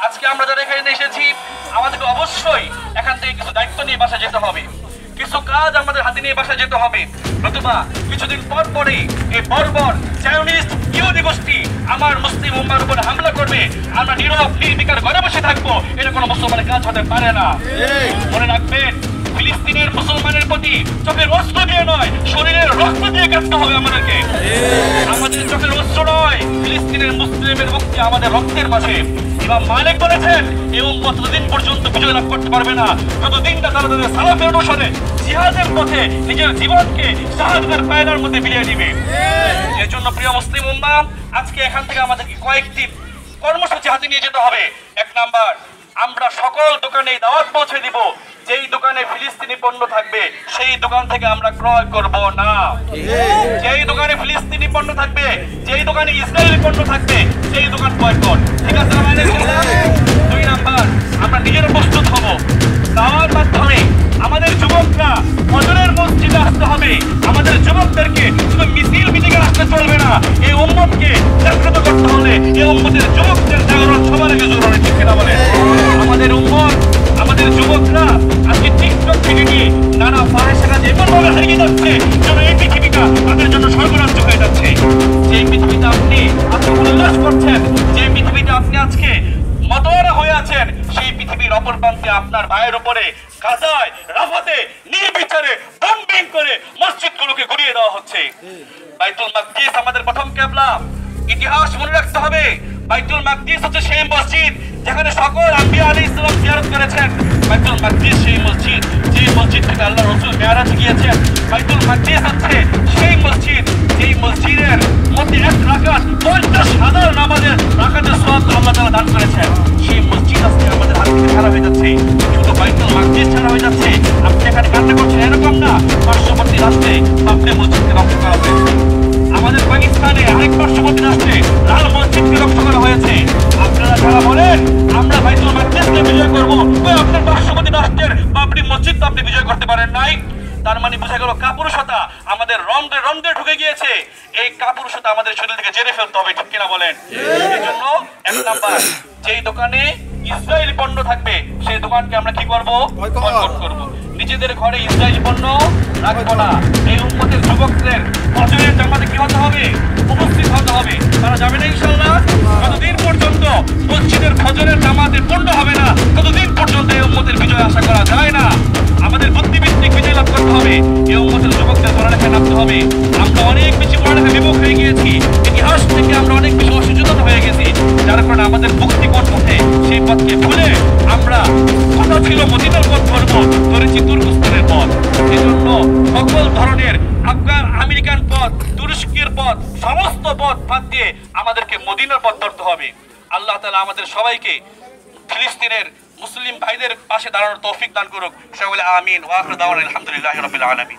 আজকে আমরা যারা এখানে এসেছি আমাদেরকে অবশ্যই এখান থেকে কিছু দায়িত্ব নিয়ে বাসা যেতে হবে, কিছু কাজ আমাদের হাতে নিয়ে বাসা যেতে হবে, নতুবা কিছুদিন পর পরে এই বর্বর চাইনিস্ট ইহুদি গোষ্ঠী আমার মুসলিম উম্মার উপর হামলা করবে, আমরা নীরব নির্বিকার ঘরে বসে থাকবো, এটা কোনো মুসলমানের কাজ হতে পারে না। মনে রাখবেন, ফিলিস্তিনের মুসলমানের প্রতি চোখের অস্ত্র দিয়ে নয়, শরীরের রক্ত দিয়ে কাটতে হবে আমাদেরকে। আমাদের চোখের অস্ত্র নয়, ফিলিস্তিনের মুসলিমের মুক্তি আমাদের রক্তের মাঝে। ইমাম মালিক বলেছেন, এই উম্মত ততদিন পর্যন্ত বিজয় লাভ করতে পারবে না যতদিন না তারা তাদের সালাফের অনুসারে জিহাদের পথে নিজের জীবনকে শাহাদাতের পায়রার মধ্যে বিলিয়ে দিবে। এর জন্য প্রিয় মুসলিম উম্মাহ, আজকে এখান থেকে আমাদেরকে কয়েকটি কর্মসূচি হাতে নিয়ে যেতে হবে। 1 নাম্বার, আমরা সকল দোকানে দাওয়াত পৌঁছে দিব, যেই দোকানে ফিলিস্তিনি পণ্য থাকবে সেই দোকান থেকে আমরা ক্রয় করব না। যেই দোকানে ফিলিস্তিনি পণ্য থাকবে, যেই দোকানে ইসরায়েলি পণ্য থাকবে সেই দোকান বয়কট। ঠিক আছে? 2 নাম্বার, আমরা নিজেরা প্রস্তুত হব, দাওয়ার মাধ্যমে আমাদের যুবকরা ফজরের মসজিদে আসতে হবে। আমাদের যুবকদেরকে শুধু মিছিল মিটিংয়ে আসতে চলবে না, এই উম্মতকে জাগ্রত করতে হলে এই উম্মতের যুবকদের জাগরণ সবার আগে জরুরি। ঠিক কিনা বলে? আমাদের উম্মত, আমাদের যুবকরা আজকে টিকটক থেকে নিয়ে নানা ফাহেসা কাজে এমনভাবে হারিয়ে যাচ্ছে যেন এই পৃথিবীটা তাদের জন্য স্বর্গরাজ্য হয়ে যাচ্ছে। যে পৃথিবীতে আপনি আজকে উল্লাস করছেন, যে পৃথিবীতে আপনি আজকে মতোয়ারা হয়ে আছেন, সেই পৃথিবীর অপর প্রান্তে আপনার ভাইয়ের উপরে গাজায়, রাফাতে নির্বিচারে বম্বিং করে মসজিদগুলোকে গুড়িয়ে দেওয়া হচ্ছে। বাইতুল মাকদিস আমাদের প্রথম কিবলা। ইতিহাস মনে রাখতে হবে, বাইতুল মাকদিস হচ্ছে সেই মসজিদ যেখানে সকল আম্বিয়া আলাইহিস সালাম জিয়ারত করেছেন। বাইতুল মাকদিস সেই মসজিদ যে মসজিদ থেকে আল্লাহ রাসূল মিরাজে গিয়েছেন। বাইতুল মাকদিস হচ্ছে সেই মসজিদ যেই মসজিদের মধ্যে 1 রাকাত 50,000 নামাজের রাকাতের সওয়াব আল্লাহ তাআলা দান করেছেন। সেই মসজিদ আজকে আমাদের হাত থেকে ছাড়া হয়ে যাচ্ছে। শুধু বাইতুল মাকদিস ছাড়া হয়ে যাচ্ছে, আপনি এখানে কান্না করছেন এরকম না, পার্শ্ববর্তী রাষ্ট্রে বাবরি মসজিদকে রক্ষা করা হয়েছে। আমাদের পাকিস্তানে আরেক পার্শ্ববর্তী রাষ্ট্রে লাল মসজিদকে রক্ষা করা হয়েছে। আপনারা যারা বলেন আমরা বাইতুল মাকদিসকে বিজয় করব, ওই আপনার পার্শ্ববর্তী রাষ্ট্রের বাবরি মসজিদ তো আপনি বিজয় করতে পারেন নাই। তার মানে বোঝা গেল কাপুরুষতা আমাদের রন্ধ্রে রন্ধ্রে ঢুকে গিয়েছে। এই কাপুরুষতা আমাদের শরীর থেকে জেরে ফেলতে হবে। ঠিক কিনা বলেন? এই জন্য 1 নাম্বার, যেই দোকানে ইসরায়েলি পণ্য থাকবে সেই দোকানকে আমরা কি করব? বয়কট করব। নিজেদের ঘরে ইসরায়েলি পণ্য রাখবো না। এই উম্মতের যুবকদের ফজরের জামাতে কি হতে হবে? উপস্থিত হতে হবে। তারা যাবে না ইনশাআল্লাহ? কতদিন পর্যন্ত মসজিদের ফজরের জামাতে পণ্য হবে না, ততদিন পর্যন্ত এই উম্মতের বিজয় আশা করা যায় না। আমাদের বুদ্ধিভিত্তিক বিজয় লাভ করতে হবে, এই উম্মতের যুবকদের পড়ালেখায় নামতে হবে। আমরা অনেক বেশি পড়ালেখা বিমুখ হয়ে গিয়েছি, ইতিহাস থেকে আমরা অনেক বেশি অসচেতন হয়ে গেছি, যার কারণে আমাদের মুক্তি কোন পথে, সেই পথকে ভুলে আমরা কথা ছিল মদিনার পথ ধরবো, ধরেছি তুর্কস্তানের পথ। এই জন্য সকল ধরনের আফগান আমেরিকান পথ, তুরস্কের পথ, সমস্ত পথ বাদ দিয়ে আমাদেরকে মদিনার পথ ধরতে হবে। আল্লাহ তাআলা আমাদের সবাইকে ফিলিস্তিনের মুসলিম ভাইদের পাশে দাঁড়ানোর তৌফিক দান করুক। সকলে আমিন। ওয়া আখিরু দাওয়ানা আলহামদুলিল্লাহি রাব্বিল আলামিন।